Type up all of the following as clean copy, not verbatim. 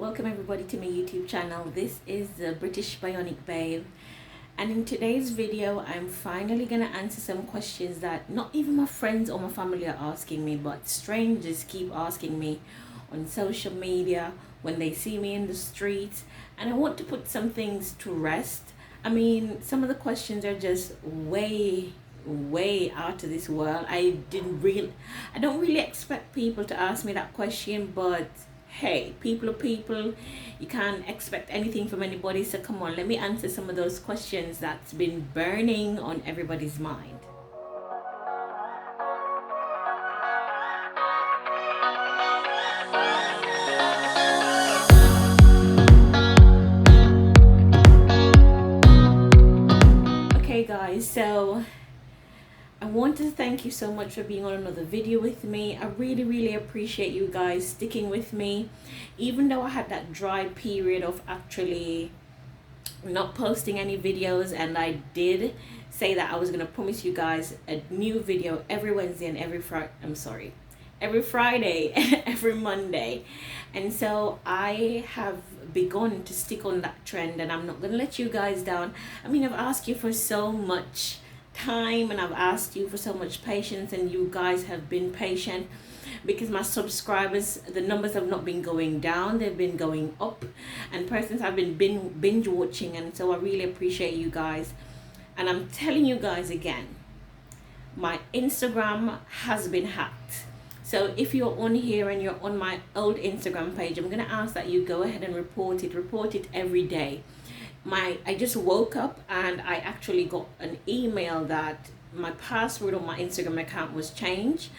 Welcome everybody to my YouTube channel. This is the British Bionic Babe, and in today's video I'm finally gonna answer some questions that not even my friends or my family are asking me, but strangers keep asking me on social media, when they see me in the streets, and I want to put some things to rest. I mean, some of the questions are just way out of this world. I don't really expect people to ask me that question, but hey, people are people. You can't expect anything from anybody, so come on, let me answer some of those questions that's been burning on everybody's mind. Okay guys, so I want to thank you so much for being on another video with me. I really appreciate you guys sticking with me, even though I had that dry period of actually not posting any videos, and I did say that I was going to promise you guys a new video every Wednesday and every Friday, every Monday. And so I have begun to stick on that trend, and I'm not going to let you guys down. I mean, I've asked you for so much time and I've asked you for so much patience, and you guys have been patient, because my subscribers, the numbers have not been going down, they've been going up, and persons have been binge watching, and so I really appreciate you guys. And I'm telling you guys again, my Instagram has been hacked. So if you're on here and you're on my old Instagram page, I'm going to ask that you go ahead and report it every day. I just woke up and I actually got an email that my password on my Instagram account was changed,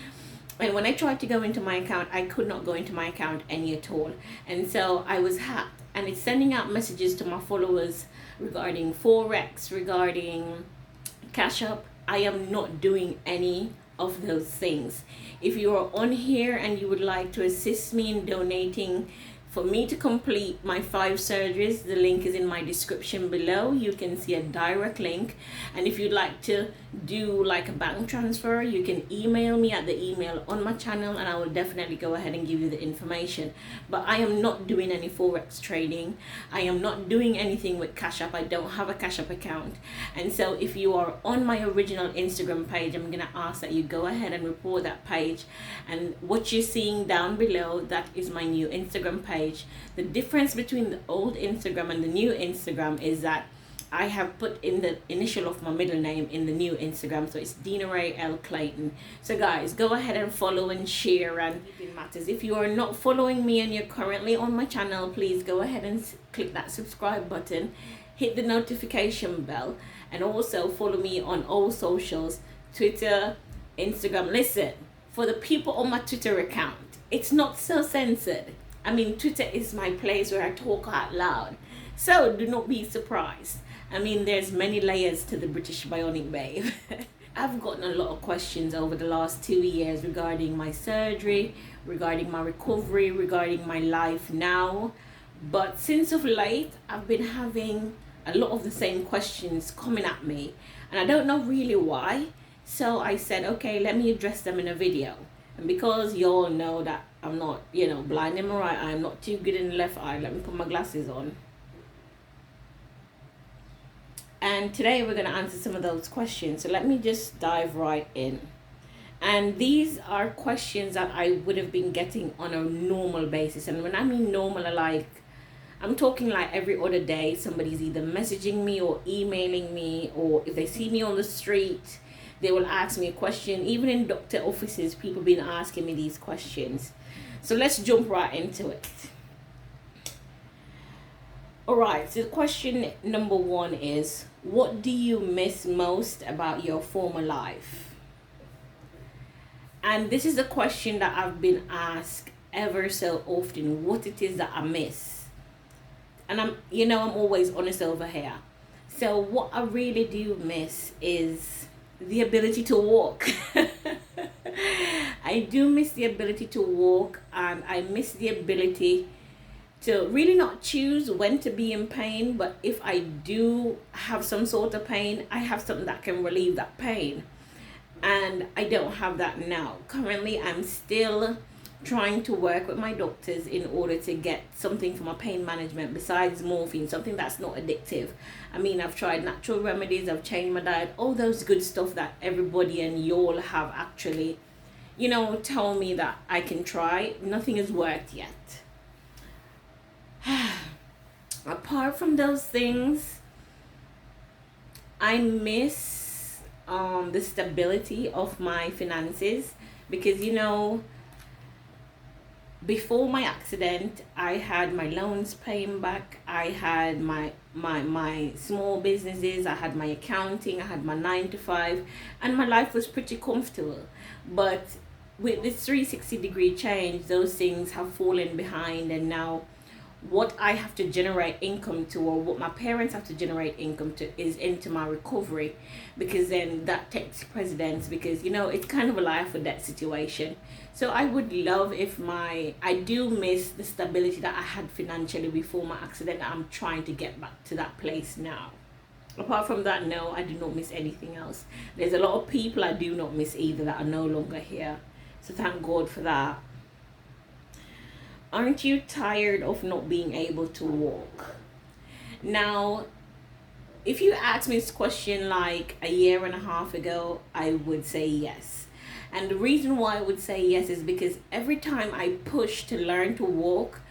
and when I tried to go into my account, I could not go into my account any at all, and so I was hacked. And it's sending out messages to my followers regarding Forex, regarding Cash App. I am not doing any of those things. If you are on here and you would like to assist me in donating for me to complete my 5 surgeries, the link is in my description below. You can see a direct link, and if you'd like to do like a bank transfer, you can email me at the email on my channel, and I will definitely go ahead and give you the information. But I am not doing any Forex trading. I am not doing anything with Cash App. I don't have a Cash App account. And so if you are on my original Instagram page, I'm gonna ask that you go ahead and report that page. And what you're seeing down below, that is my new Instagram page. The difference between the old Instagram and the new Instagram is that I have put in the initial of my middle name in the new Instagram, so it's Deana-Rae L Clayton. So guys, go ahead and follow and share, and if it matters, if you are not following me and you're currently on my channel, please go ahead and click that subscribe button, hit the notification bell, and also follow me on all socials, Twitter, Instagram. Listen, for the people on my Twitter account, it's not so censored. I mean, Twitter is my place where I talk out loud, so do not be surprised. I mean, there's many layers to the British Bionic Babe. I've gotten a lot of questions over the last 2 years regarding my surgery, regarding my recovery, regarding my life now. But since of late, I've been having a lot of the same questions coming at me, and I don't know really why. So I said, okay, let me address them in a video. And because you all know that I'm not, blind in my right eye, I'm not too good in the left eye, let me put my glasses on. And today we're going to answer some of those questions. So let me just dive right in. And these are questions that I would have been getting on a normal basis. And when I mean normal, I'm talking like every other day, somebody's either messaging me or emailing me, or if they see me on the street, they will ask me a question. Even in doctor offices, people have been asking me these questions. So let's jump right into it. All right, so question number 1 is, what do you miss most about your former life? And this is a question that I've been asked ever so often, what it is that I miss. And I'm always honest over here. So what I really do miss is the ability to walk. I do miss the ability to walk, and I miss the ability to really not choose when to be in pain, but if I do have some sort of pain, I have something that can relieve that pain. And I don't have that now. Currently, I'm still trying to work with my doctors in order to get something for my pain management besides morphine, something that's not addictive. I mean, I've tried natural remedies, I've changed my diet, all those good stuff that everybody and y'all have actually, told me that I can try. Nothing has worked yet. Apart from those things, I miss the stability of my finances because, before my accident, I had my loans paying back. I had my small businesses. I had my accounting. I had my 9 to 5, and my life was pretty comfortable. But with this 360-degree change, those things have fallen behind, and now what I have to generate income to, or what my parents have to generate income to, is into my recovery, because then that takes precedence, because it's kind of a life or death situation. So I would love if I do miss the stability that I had financially before my accident. I'm trying to get back to that place now. Apart from that, no, I do not miss anything else. There's a lot of people I do not miss either that are no longer here, so thank God for that. Aren't you tired of not being able to walk? Now, if you asked me this question like a year and a half ago, I would say yes. And the reason why I would say yes is because every time I pushed to learn to walk,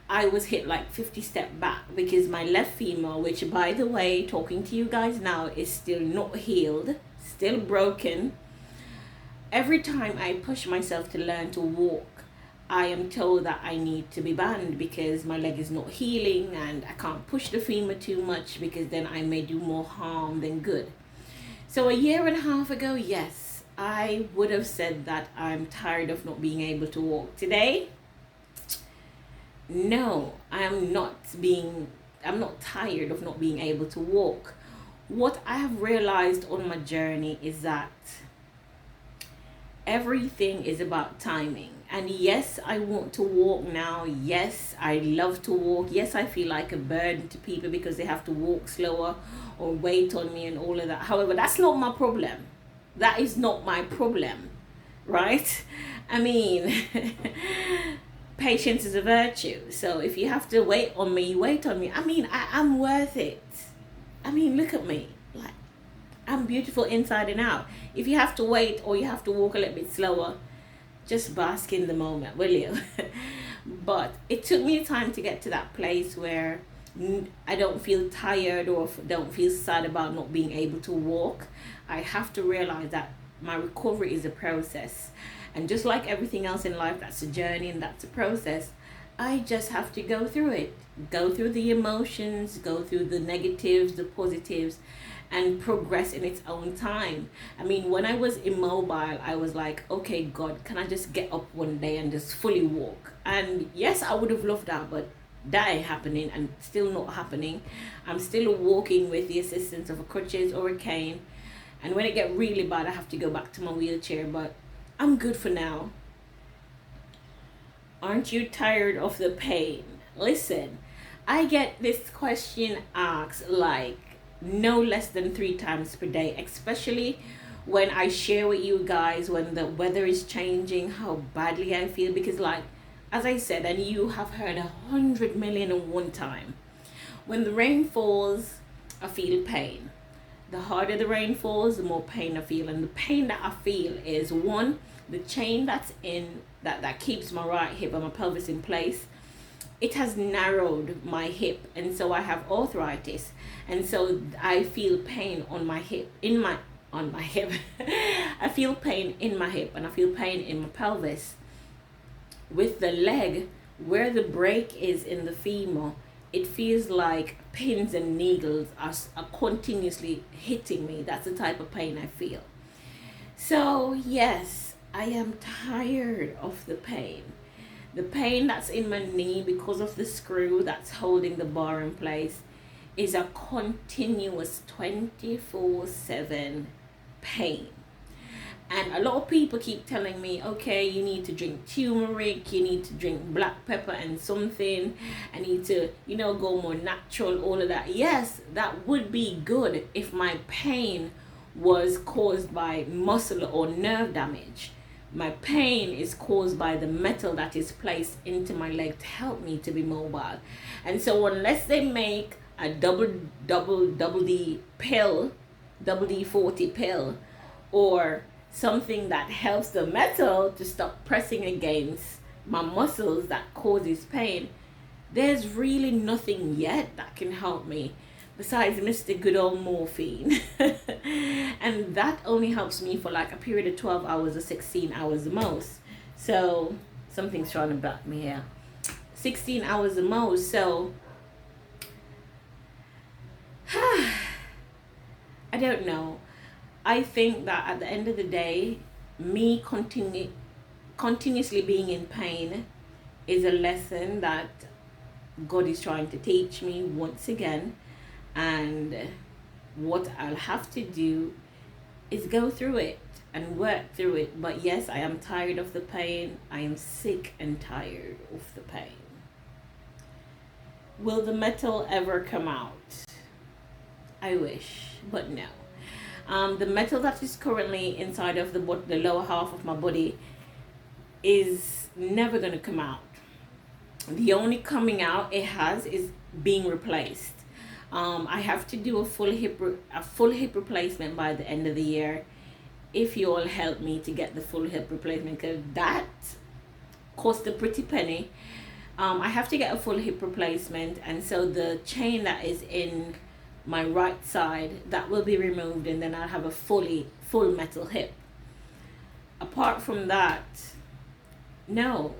I was hit like 50 steps back, because my left femur, which by the way, talking to you guys now, is still not healed, still broken. Every time I push myself to learn to walk, I am told that I need to be banned because my leg is not healing, and I can't push the femur too much because then I may do more harm than good. So a year and a half ago, yes, I would have said that I'm tired of not being able to walk. Today, no, I'm not tired of not being able to walk. What I have realized on my journey is that everything is about timing. And yes, I want to walk now. Yes, I love to walk. Yes, I feel like a burden to people because they have to walk slower or wait on me and all of that. However, that's not my problem. That is not my problem, right? I mean, patience is a virtue. So if you have to wait on me, wait on me. I mean, I'm worth it. I mean, look at me. Like, I'm beautiful inside and out. If you have to wait or you have to walk a little bit slower, just bask in the moment, will you? But it took me time to get to that place where I don't feel tired or don't feel sad about not being able to walk. I have to realize that my recovery is a process. And just like everything else in life, that's a journey and that's a process. I just have to go through it. Go through the emotions, go through the negatives, the positives, and progress in its own time. I mean, when I was immobile, I was like, okay, God, can I just get up one day and just fully walk? And yes, I would have loved that, but that ain't happening, and still not happening. I'm still walking with the assistance of a crutches or a cane. And when it gets really bad, I have to go back to my wheelchair, but I'm good for now. Aren't you tired of the pain? Listen, I get this question asked like no less than 3 times per day, especially when I share with you guys when the weather is changing, how badly I feel. Because like, as I said, and you have heard 100 million and one time, when the rain falls, I feel pain. The harder the rain falls, the more pain I feel. And the pain that I feel is, one, the chain that's in that keeps my right hip and my pelvis in place. It has narrowed my hip, and so I have arthritis, and so I feel pain on my hip, on my hip. I feel pain in my hip, and I feel pain in my pelvis. With the leg, where the break is in the femur, it feels like pins and needles are continuously hitting me. That's the type of pain I feel. So yes, I am tired of the pain. The pain that's in my knee because of the screw that's holding the bar in place is a continuous 24/7 pain. And a lot of people keep telling me, okay, you need to drink turmeric, you need to drink black pepper and something, I need to, go more natural, all of that. Yes, that would be good if my pain was caused by muscle or nerve damage. My pain is caused by the metal that is placed into my leg to help me to be mobile. And so unless they make a double D pill, double D40 pill, or something that helps the metal to stop pressing against my muscles that causes pain, there's really nothing yet that can help me besides Mr. Good old morphine. And that only helps me for like a period of 12 hours or 16 hours the most. So something's trying to back me here. 16 hours the most. So I don't know. I think that at the end of the day, me continuously being in pain is a lesson that God is trying to teach me once again. And what I'll have to do is go through it and work through it. But yes, I am tired of the pain. I am sick and tired of the pain. Will the metal ever come out? I wish, but no. The metal that is currently inside of the lower half of my body is never going to come out. The only coming out it has is being replaced. I have to do a full hip replacement by the end of the year. If you all help me to get the full hip replacement, because that cost a pretty penny. I have to get a full hip replacement, and so the chain that is in my right side, that will be removed, and then I'll have a full metal hip. Apart from that, no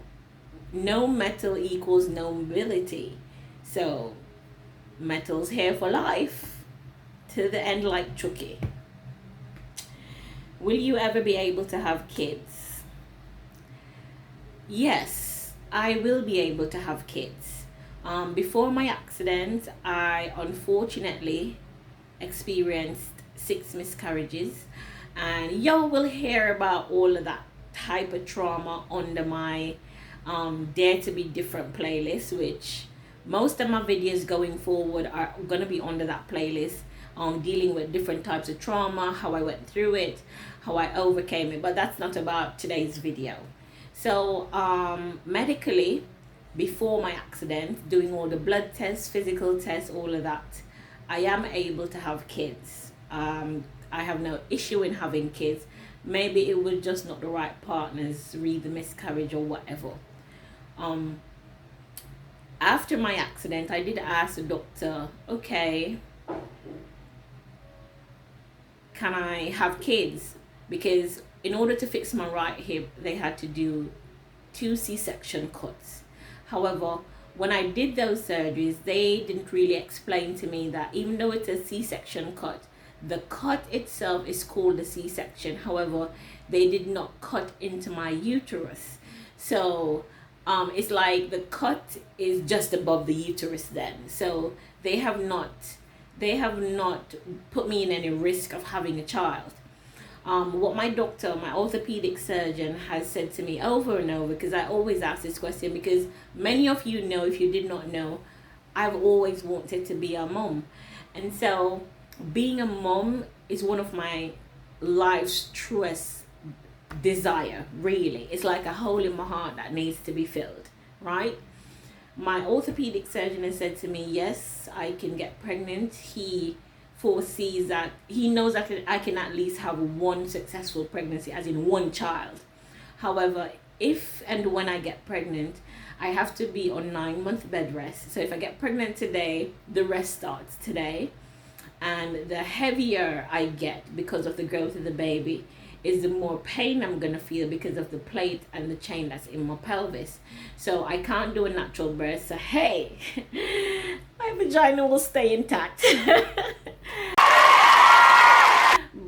metal equals no mobility. So metal's here for life to the end, like Chucky. Will you ever be able to have kids? Yes, I will be able to have kids. Before my accident, I unfortunately experienced 6 miscarriages, and y'all will hear about all of that type of trauma under my Dare to Be Different playlist, which most of my videos going forward are going to be under that playlist, dealing with different types of trauma, how I went through it, how I overcame it. But that's not about today's video. So medically, before my accident, doing all the blood tests, physical tests, all of that, I am able to have kids. I have no issue in having kids. Maybe it was just not the right partners, read the miscarriage or whatever. After my accident, I did ask the doctor, okay, can I have kids? Because in order to fix my right hip, they had to do 2 C-section cuts. However, when I did those surgeries, they didn't really explain to me that even though it's a C-section cut, the cut itself is called a C-section. However, they did not cut into my uterus. So it's like the cut is just above the uterus then. So they have not put me in any risk of having a child. What my doctor, my orthopedic surgeon, has said to me over and over, because I always ask this question, because many of you know, if you did not know, I've always wanted to be a mom. And so being a mom is one of my life's truest desire, really. It's like a hole in my heart that needs to be filled, right? My orthopedic surgeon has said to me, yes, I can get pregnant. He foresees that, he knows that I can at least have 1 successful pregnancy, as in 1 child. However, if and when I get pregnant, I have to be on 9-month bed rest. So if I get pregnant today, the rest starts today. And the heavier I get because of the growth of the baby is the more pain I'm going to feel because of the plate and the chain that's in my pelvis. So I can't do a natural birth. So hey, my vagina will stay intact.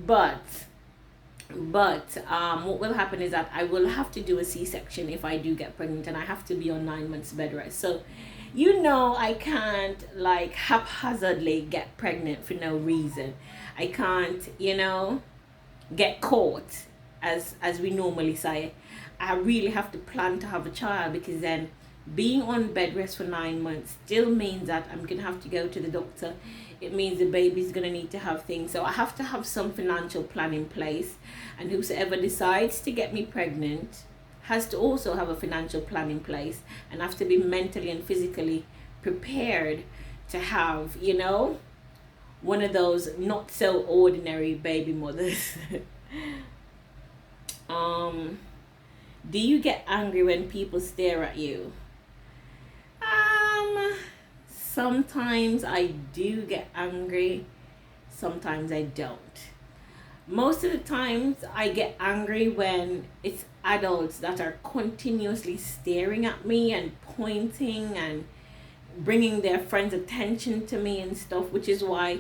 But what will happen is that I will have to do a C-section if I do get pregnant, and I have to be on 9 months bed rest. So you know, I can't like haphazardly get pregnant for no reason. I can't, you know, get caught, as we normally say. I really have to plan to have a child, because then being on bed rest for 9 months still means that I'm gonna have to go to the doctor. It means the baby's gonna need to have things. So I have to have some financial plan in place. And whosoever decides to get me pregnant has to also have a financial plan in place and have to be mentally and physically prepared to have, one of those not so ordinary baby mothers. Do you get angry when people stare at you? Sometimes I do get angry, sometimes I don't. Most of the times I get angry when it's adults that are continuously staring at me and pointing and bringing their friends' attention to me and stuff, which is why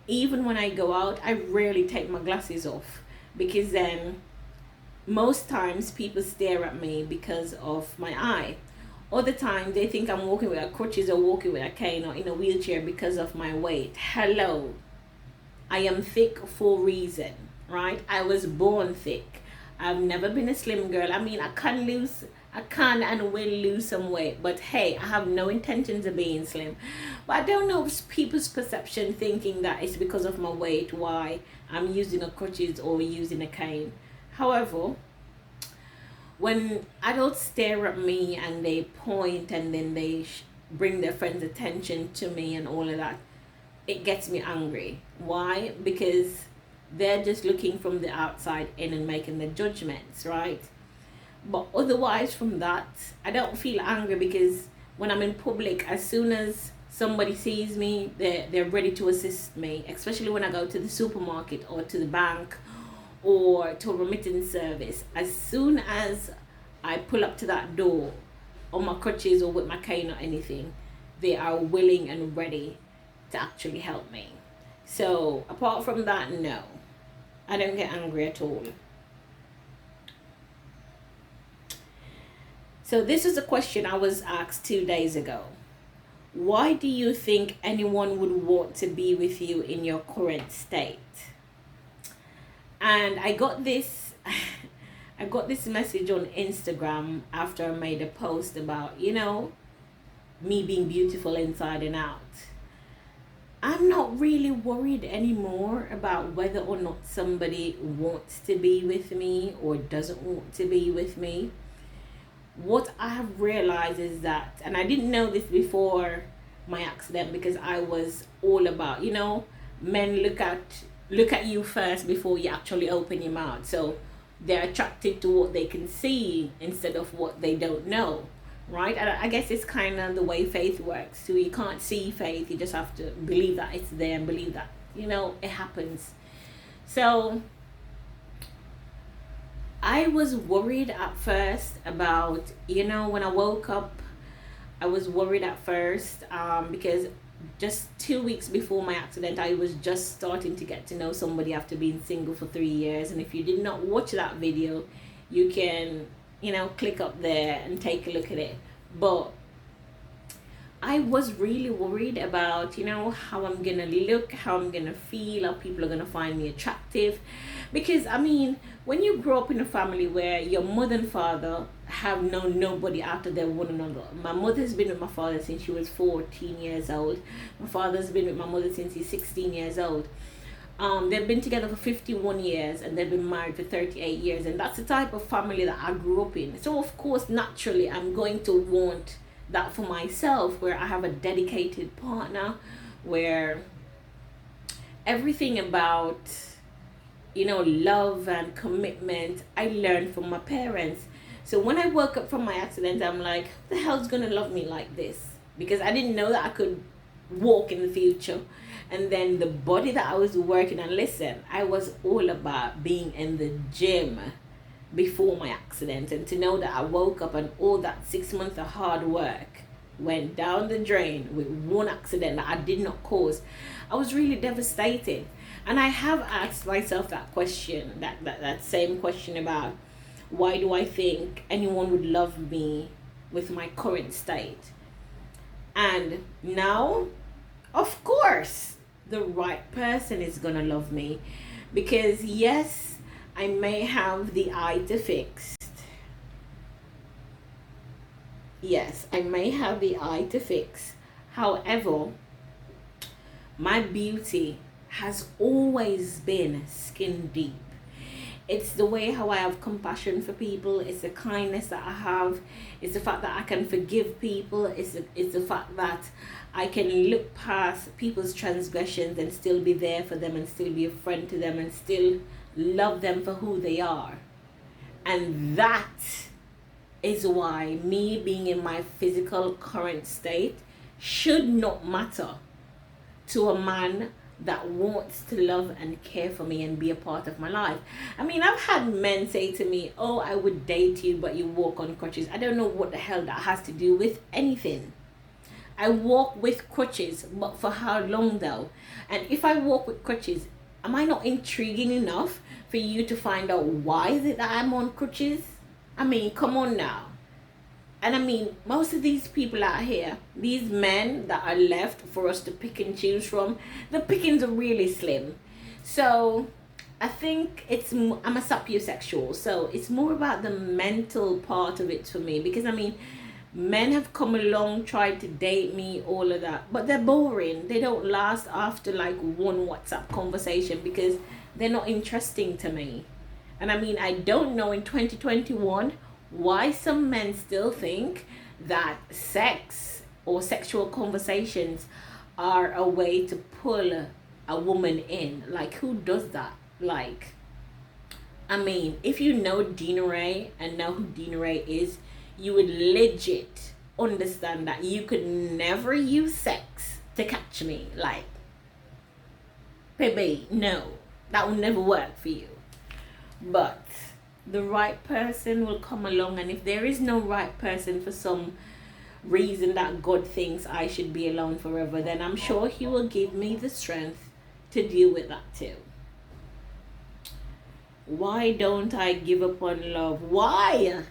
even when I go out, I rarely take my glasses off, because then most times people stare at me because of my eye. Other times they think I'm walking with a crutches or walking with a cane or in a wheelchair because of my weight. Hello, I am thick for a reason, right? I was born thick. I've never been a slim girl. I mean, I can and will lose some weight, but hey, I have no intentions of being slim. But I don't know people's perception thinking that it's because of my weight why I'm using a crutches or using a cane. However, when adults stare at me and they point and then they bring their friends' attention to me and all of that, it gets me angry. Why? Because they're just looking from the outside in and making their judgments, right? But otherwise from that, I don't feel angry, because when I'm in public, as soon as somebody sees me, they're ready to assist me, especially when I go to the supermarket or to the bank or to a remittance service. As soon as I pull up to that door on my crutches or with my cane or anything, they are willing and ready to actually help me. So apart from that, no, I don't get angry at all. So this is a question I was asked 2 days ago. Why do you think anyone would want to be with you in your current state? And I got this message on Instagram after I made a post about, me being beautiful inside and out. I'm not really worried anymore about whether or not somebody wants to be with me or doesn't want to be with me. What I have realized is that, and I didn't know this before my accident, because I was all about, men look at you first before you actually open your mouth. So they're attracted to what they can see instead of what they don't know, right? And I guess it's kind of the way faith works. So you can't see faith, you just have to believe that it's there and believe that, it happens. So I was worried at first about, when I woke up, I was worried at first because just 2 weeks before my accident, I was just starting to get to know somebody after being single for 3 years. And if you did not watch that video, you can, click up there and take a look at it. But I was really worried about, how I'm going to look, how I'm going to feel, how people are going to find me attractive. Because, when you grow up in a family where your mother and father have known nobody after they're one another. My mother's been with my father since she was 14 years old. My father's been with my mother since he's 16 years old. They've been together for 51 years and they've been married for 38 years. And that's the type of family that I grew up in. So, of course, naturally, I'm going to want that for myself, where I have a dedicated partner, where everything about, love and commitment I learned from my parents. So when I woke up from my accident, I'm like, who the hell's gonna love me like this? Because I didn't know that I could walk in the future. And then the body that I was working on, listen, I was all about being in the gym before my accident, and to know that I woke up and all that 6 months of hard work went down the drain with one accident that I did not cause, I was really devastated. And I have asked myself that question, that same question about why do I think anyone would love me with my current state. And now, of course, the right person is gonna love me, because yes, I may have the eye to fix. Yes, I may have the eye to fix. However, my beauty has always been skin deep. It's the way how I have compassion for people. It's the kindness that I have. It's the fact that I can forgive people. It's the fact that I can look past people's transgressions and still be there for them and still be a friend to them and still love them for who they are. And that is why me being in my physical current state should not matter to a man that wants to love and care for me and be a part of my life. I mean, I've had men say to me, oh, I would date you, but you walk on crutches. I don't know what the hell that has to do with anything. I walk with crutches, but for how long though? And if I walk with crutches, am I not intriguing enough for you to find out why is it that I'm on crutches? I mean, come on now. And I mean, most of these people out here, these men that are left for us to pick and choose from, the pickings are really slim. So I think I'm a sapiosexual, so it's more about the mental part of it for me. Because I mean, men have come along, tried to date me, all of that, but they're boring. They don't last after like one WhatsApp conversation because they're not interesting to me. And I mean, I don't know in 2021 why some men still think that sex or sexual conversations are a way to pull a woman in. Like, who does that? Like, I mean, if you know Deana-Rae and know who Deana-Rae is, you would legit understand that you could never use sex to catch me. Like, baby, no, that will never work for you. But the right person will come along, and if there is no right person for some reason that God thinks I should be alone forever, then I'm sure he will give me the strength to deal with that too. Why don't I give up on love? Why?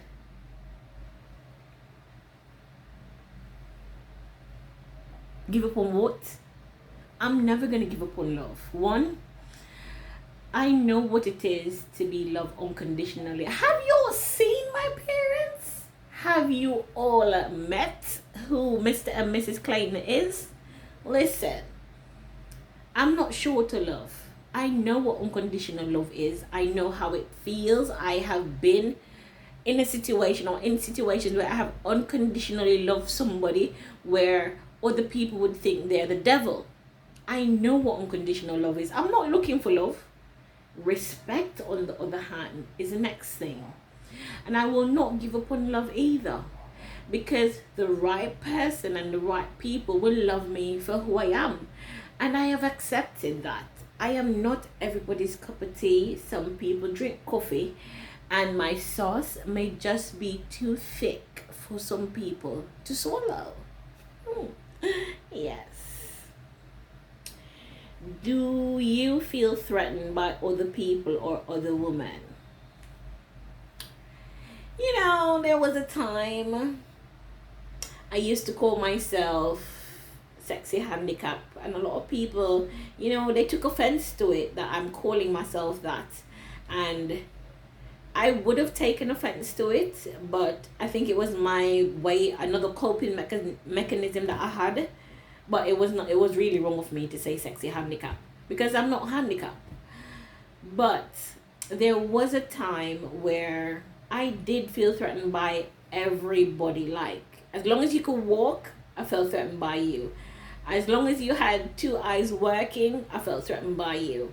Give up on what? I'm never gonna give up on love. One, I know what it is to be loved unconditionally. Have you all seen my parents? Have you all met who Mr. and Mrs. Clayton is? Listen, I'm not sure to love. I know what unconditional love is. I know how it feels. I have been in a situation or in situations where I have unconditionally loved somebody where other people would think they're the devil. I know what unconditional love is. I'm not looking for love. Respect, on the other hand, is the next thing. And I will not give up on love either, because the right person and the right people will love me for who I am. And I have accepted that. I am not everybody's cup of tea. Some people drink coffee, and my sauce may just be too thick for some people to swallow. Yes. Do you feel threatened by other people or other women? You know, there was a time I used to call myself sexy handicap, and a lot of people, you know, they took offense to it that I'm calling myself that. And I would have taken offense to it, but I think it was my way, another coping mechanism that I had. But it was not. It was really wrong of me to say sexy handicap, because I'm not handicapped. But there was a time where I did feel threatened by everybody. Like, as long as you could walk, I felt threatened by you. As long as you had two eyes working, I felt threatened by you.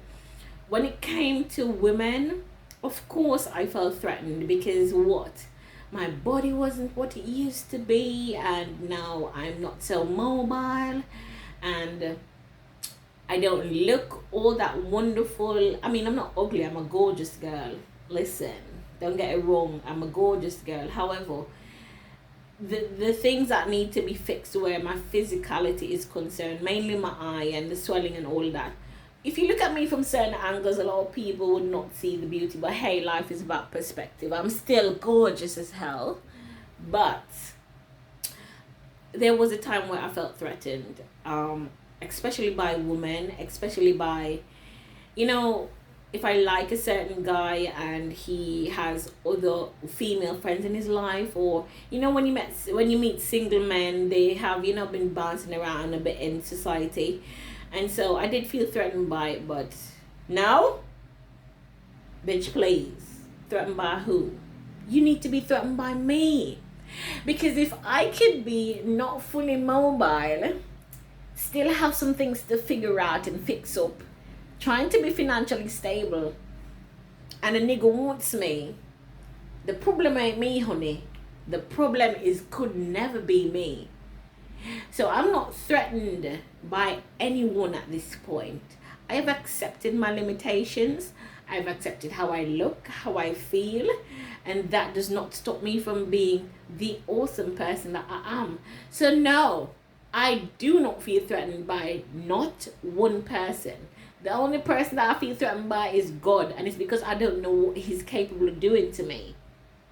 When it came to women, of course I felt threatened, because what? My body wasn't what it used to be, and now I'm not so mobile, and I don't look all that wonderful. I mean, I'm not ugly, I'm a gorgeous girl. Listen, don't get it wrong, I'm a gorgeous girl. However, the things that need to be fixed where my physicality is concerned, mainly my eye and the swelling and all that. If you look at me from certain angles, a lot of people would not see the beauty. But hey, life is about perspective. I'm still gorgeous as hell. But there was a time where I felt threatened. Especially by women. Especially by, you know, if I like a certain guy and he has other female friends in his life, or when you meet single men, they have been bouncing around a bit in society, and so I did feel threatened by it. But no, bitch, please, threatened by who? You need to be threatened by me, because if I could be not fully mobile, still have some things to figure out and fix up, trying to be financially stable, and a nigga wants me, the problem ain't me, honey. The problem could never be me. So I'm not threatened by anyone at this point. I have accepted my limitations. I've accepted how I look, how I feel, and that does not stop me from being the awesome person that I am. So no, I do not feel threatened by not one person. The only person that I feel threatened by is God, and it's because I don't know what he's capable of doing to me.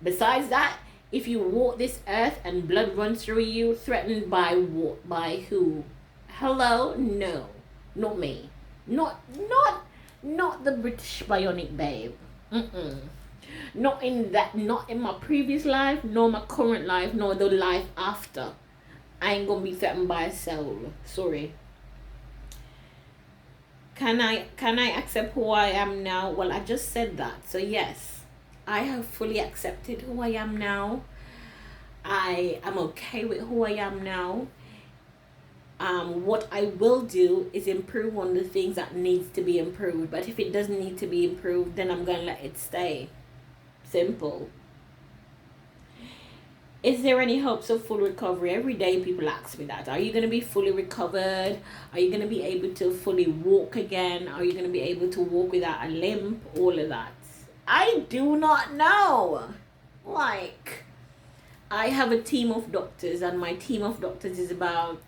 Besides that, if you walk this earth and blood runs through you, threatened by what? By who? Hello? No. Not me. Not the British Bionic Babe. Not in my previous life, nor my current life, nor the life after. I ain't gonna be threatened by a soul. Sorry. Can I accept who I am now? Well, I just said that. So yes, I have fully accepted who I am now. I am okay with who I am now. What I will do is improve on the things that needs to be improved. But if it doesn't need to be improved, then I'm gonna let it stay. Simple. Is there any hopes of full recovery? Every day people ask me that. Are you going to be fully recovered? Are you going to be able to fully walk again? Are you going to be able to walk without a limp? All of that. I do not know. Like, I have a team of doctors, and my team of doctors is about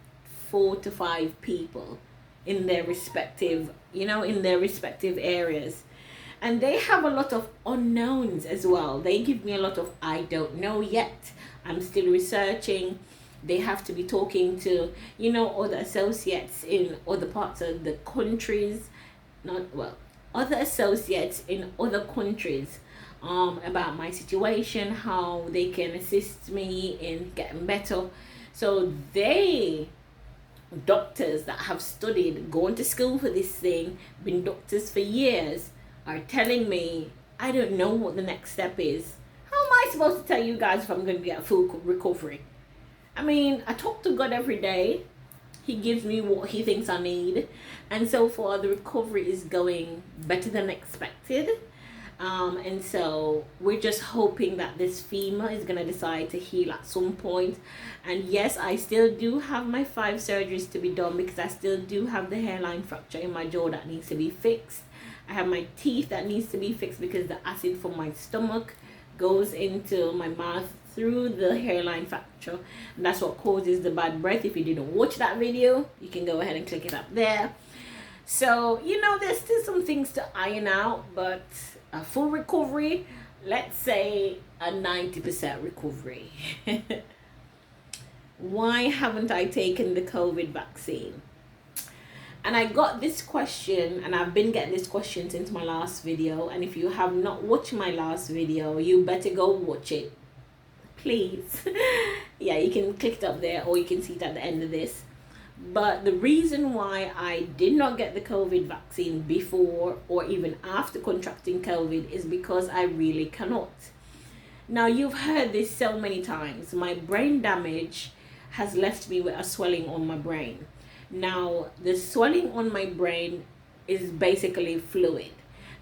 4 to 5 people in their respective areas. And they have a lot of unknowns as well. They give me a lot of I don't know yet. I'm still researching. They have to be talking to, other associates in other parts of the countries. Other associates in other countries about my situation, how they can assist me in getting better. So doctors that have studied, going to school for this thing, been doctors for years, are telling me I don't know what the next step is. How am I supposed to tell you guys if I'm going to get a full recovery? I mean, I talk to God every day. He gives me what he thinks I need. And so far, the recovery is going better than expected. And so we're just hoping that this femur is going to decide to heal at some point. And yes, I still do have my 5 surgeries to be done, because I still do have the hairline fracture in my jaw that needs to be fixed. I have my teeth that needs to be fixed because the acid from my stomach goes into my mouth through the hairline fracture, and that's what causes the bad breath. If you didn't watch that video, you can go ahead and click it up there. So there's still some things to iron out, but a full recovery, let's say a 90% recovery. Why haven't I taken the COVID vaccine? And I got this question, and I've been getting this question since my last video. And if you have not watched my last video, you better go watch it, please. Yeah, you can click it up there, or you can see it at the end of this. But the reason why I did not get the COVID vaccine before or even after contracting COVID is because I really cannot. Now, you've heard this so many times. My brain damage has left me with a swelling on my brain. Now, the swelling on my brain is basically fluid.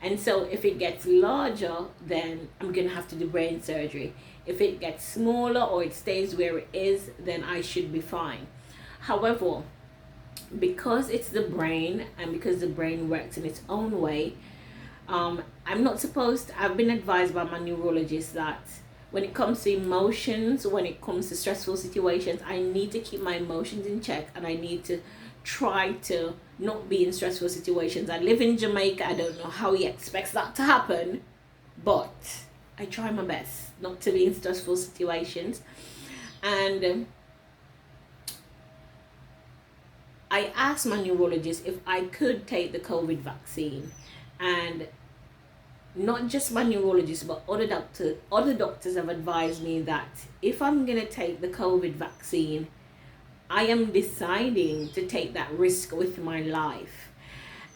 And so if it gets larger, then I'm going to have to do brain surgery. If it gets smaller or it stays where it is, then I should be fine. However, because it's the brain, and because the brain works in its own way, I've been advised by my neurologist that when it comes to emotions, when it comes to stressful situations, I need to keep my emotions in check, and I need to try to not be in stressful situations. I live in Jamaica. I don't know how he expects that to happen, but I try my best not to be in stressful situations. And I asked my neurologist if I could take the COVID vaccine, and not just my neurologist, but other doctors have advised me that if I'm gonna take the COVID vaccine, I am deciding to take that risk with my life.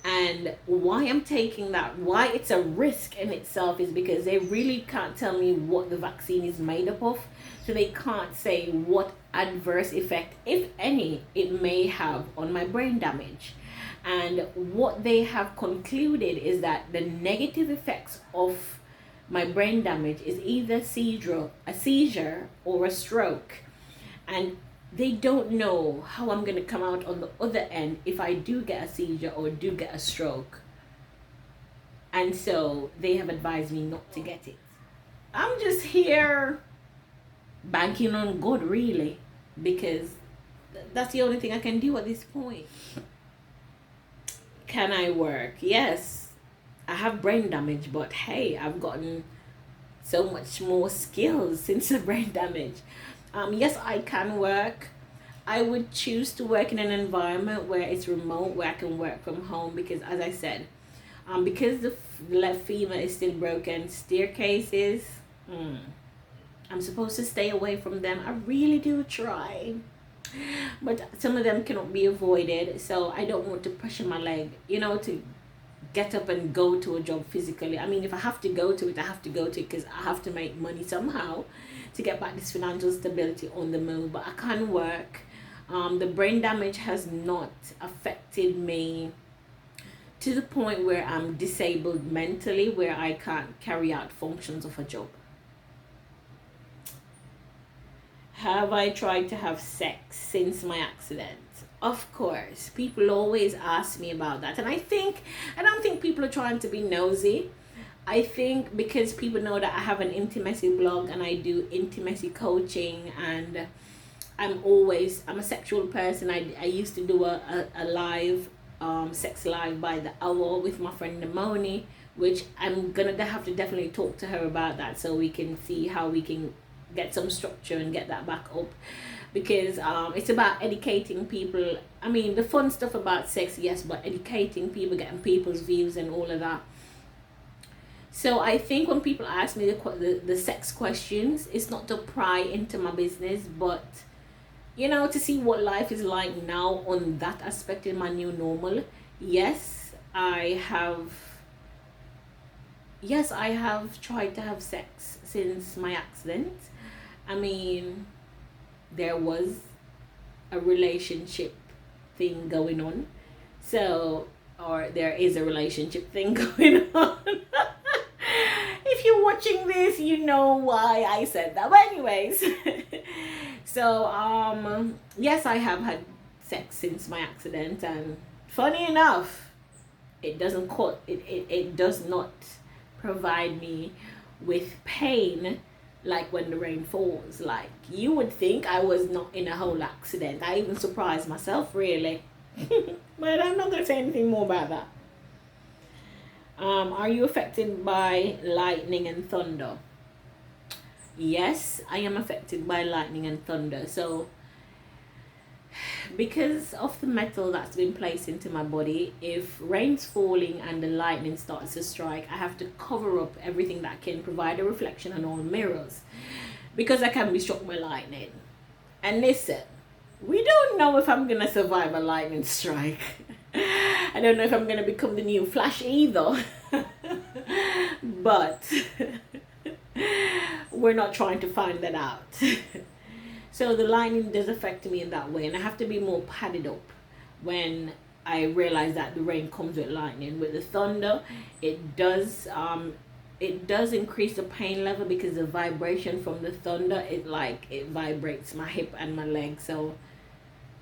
And why I'm taking that, why it's a risk in itself, is because they really can't tell me what the vaccine is made up of. So they can't say what adverse effect, if any, it may have on my brain damage. And what they have concluded is that the negative effects of my brain damage is either a seizure or a stroke. And they don't know how I'm going to come out on the other end if I do get a seizure or do get a stroke. And so they have advised me not to get it. I'm just here banking on God, really, because that's the only thing I can do at this point. Can I work? Yes, I have brain damage, but hey, I've gotten so much more skills since the brain damage. Yes, I can work. I would choose to work in an environment where it's remote, where I can work from home, because as I said, because the left femur is still broken, staircases, I'm supposed to stay away from them. I really do try, but some of them cannot be avoided, so I don't want to pressure my leg, to get up and go to a job physically. I mean, if I have to go to it, I have to go to it, because I have to make money somehow to get back this financial stability on the move. But I can work. The brain damage has not affected me to the point where I'm disabled mentally, where I can't carry out functions of a job. Have I tried to have sex since my accident? Of course. People always ask me about that. And I don't think people are trying to be nosy. I think because people know that I have an intimacy blog and I do intimacy coaching, and I'm a sexual person. I used to do a live, sex live by the hour with my friend Namoni, which I'm gonna have to definitely talk to her about that, so we can see how we can get some structure and get that back up, because it's about educating people. I mean, the fun stuff about sex, yes, but educating people, getting people's views and all of that. So I think when people ask me the sex questions, it's not to pry into my business, but to see what life is like now on that aspect in my new normal. Yes, I have tried to have sex since my accident. I mean, there was a relationship thing going on. Or there is a relationship thing going on. If you're watching this, you know why I said that. But anyways, so yes, I have had sex since my accident, and funny enough, it does not provide me with pain like when the rain falls. Like, you would think I was not in a whole accident. I even surprised myself, really. But I'm not going to say anything more about that. Are you affected by lightning and thunder? Yes, I am affected by lightning and thunder. So because of the metal that's been placed into my body, if rain's falling and the lightning starts to strike, I have to cover up everything that can provide a reflection on all mirrors, because I can be struck by lightning. And listen, we don't know if I'm gonna survive a lightning strike. I don't know if I'm gonna become the new Flash either. But we're not trying to find that out. So the lightning does affect me in that way, and I have to be more padded up when I realize that the rain comes with lightning. With the thunder, it does increase the pain level, because the vibration from the thunder, it vibrates my hip and my leg. So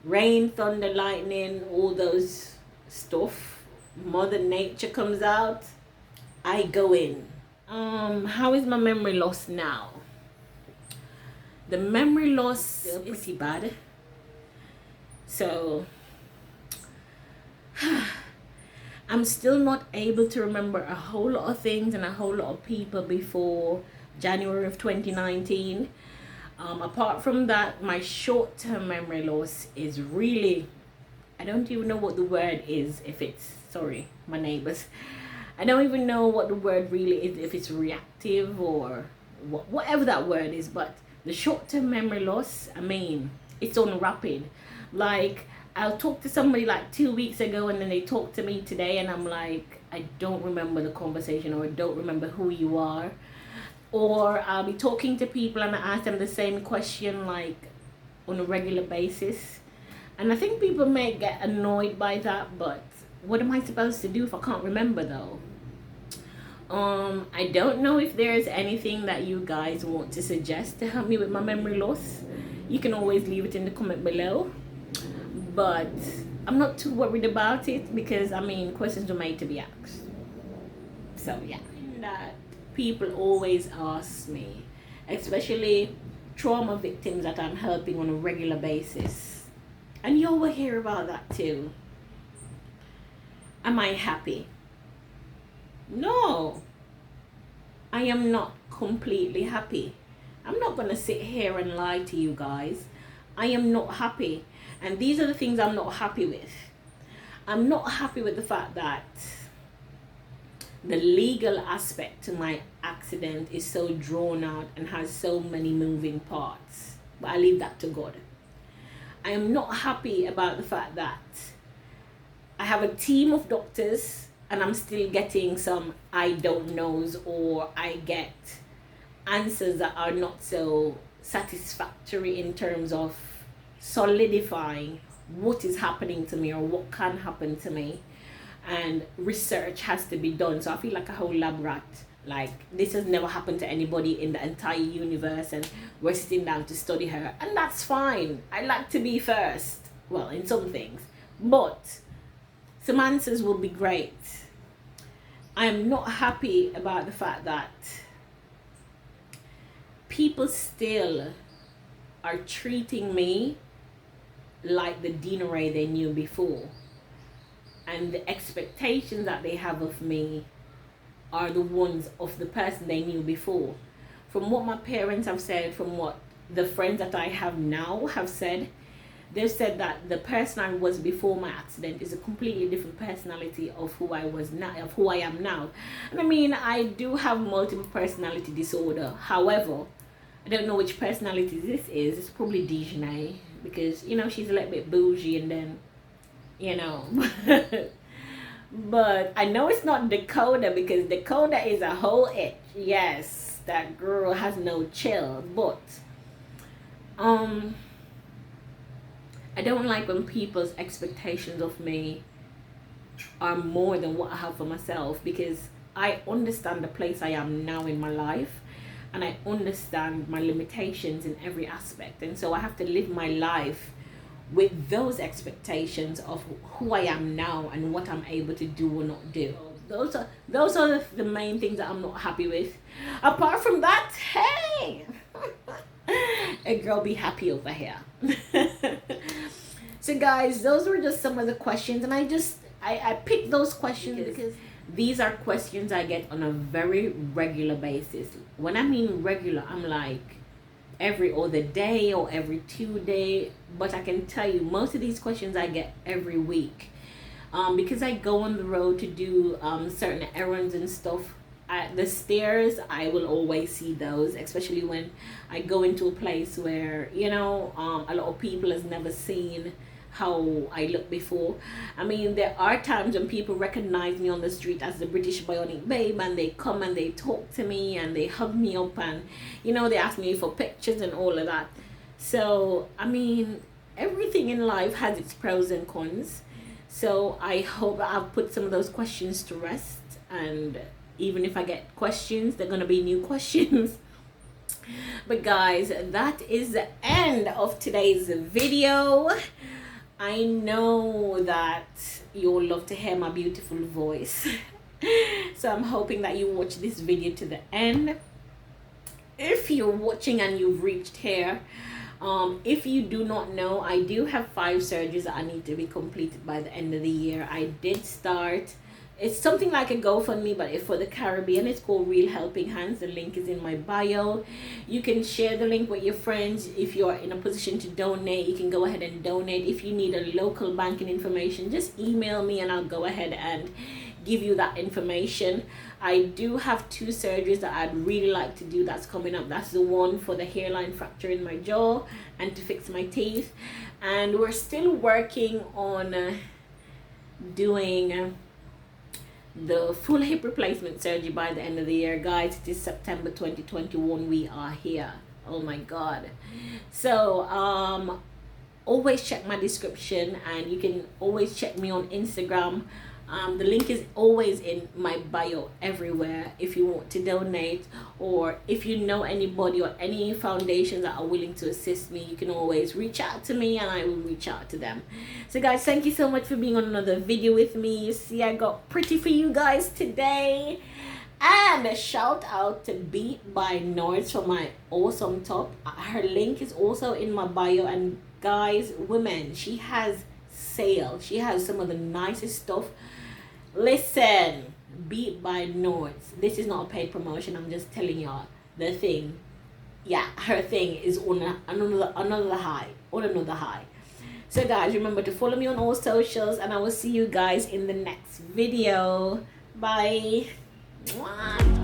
rain, thunder, lightning, all those stuff, Mother Nature comes out, I go in. How is my memory loss now? The memory loss is pretty bad. So I'm still not able to remember a whole lot of things and a whole lot of people before January of 2019. Apart from that, my short-term memory loss is really, I don't even know what the word is, if it's, sorry, my neighbors. I don't even know what the word really is, if it's reactive or whatever that word is, but the short-term memory loss, I mean, it's on rapid. Like, I'll talk to somebody like 2 weeks ago and then they talk to me today and I'm like, I don't remember the conversation, or I don't remember who you are. Or I'll be talking to people and I ask them the same question like on a regular basis. And I think people may get annoyed by that, but what am I supposed to do if I can't remember though? I don't know if there's anything that you guys want to suggest to help me with my memory loss. You can always leave it in the comment below. But I'm not too worried about it because, I mean, questions are made to be asked. So, yeah. That people always ask me, especially trauma victims that I'm helping on a regular basis. And you will hear about that too. Am I happy? No, I am not completely happy. I'm not going to sit here and lie to you guys. I am not happy. And these are the things I'm not happy with. I'm not happy with the fact that the legal aspect to my accident is so drawn out and has so many moving parts. But I leave that to God. I am not happy about the fact that I have a team of doctors and I'm still getting some I don't knows, or I get answers that are not so satisfactory in terms of solidifying what is happening to me or what can happen to me. And research has to be done. So I feel like a whole lab rat. Like, this has never happened to anybody in the entire universe and we're sitting down to study her. And that's fine. I like to be first. Well, in some things. But some answers will be great. I am not happy about the fact that people still are treating me like the Deana-Rae they knew before. And the expectations that they have of me are the ones of the person they knew before. From what my parents have said, from what the friends that I have now have said, they've said that the person I was before my accident is a completely different personality of who I was now, of who I am now. And I mean, I do have multiple personality disorder. However, I don't know which personality this is. It's probably Deana-Rae, because, you know, she's a little bit bougie and then, you know. But I know it's not Dakota, because Dakota is a whole itch. Yes, that girl has no chill. But I don't like when people's expectations of me are more than what I have for myself, because I understand the place I am now in my life and I understand my limitations in every aspect, and so I have to live my life with those expectations of who I am now and what I'm able to do or not do. Those are the main things that I'm not happy with. Apart from that, hey, a girl be happy over here. So guys, those were just some of the questions, and I picked those questions because these are questions I get on a very regular basis. When I mean regular, I'm like every other day or every 2 days, but I can tell you most of these questions I get every week, because I go on the road to do certain errands and stuff. At the stairs, I will always see those, especially when I go into a place where, you know, a lot of people has never seen how I look before. I mean, there are times when people recognize me on the street as the British Bionic Babe, and they come and they talk to me and they hug me up, and, you know, they ask me for pictures and all of that. So, I mean, everything in life has its pros and cons. So I hope that I've put some of those questions to rest, and even if I get questions, they're gonna be new questions. But guys, that is the end of today's video. I know that you'll love to hear my beautiful voice. So I'm hoping that you watch this video to the end. If you're watching and you've reached here, if you do not know, I do have 5 surgeries that I need to be completed by the end of the year. I did start, it's something like a GoFundMe, but it's for the Caribbean. It's called Real Helping Hands. The link is in my bio. You can share the link with your friends. If you're in a position to donate, you can go ahead and donate. If you need a local banking information, just email me and I'll go ahead and give you that information. I do have 2 surgeries that I'd really like to do that's coming up. That's the one for the hairline fracture in my jaw and to fix my teeth. And we're still working on doing the full hip replacement surgery by the end of the year, guys. It is September 2021. We are here. Oh my god. So always check my description, and you can always check me on Instagram. The link is always in my bio everywhere if you want to donate, or if you know anybody or any foundations that are willing to assist me, you can always reach out to me and I will reach out to them. So guys, thank you so much for being on another video with me. You see, I got pretty for you guys today. And a shout out to Beat by Nords for my awesome top. Her link is also in my bio. And guys, women, she has sale. She has some of the nicest stuff. Listen, Beat by Nords. This is not a paid promotion. I'm just telling y'all the thing. Yeah, her thing is on another high. On another high. So guys, remember to follow me on all socials, and I will see you guys in the next video. Bye. Mwah.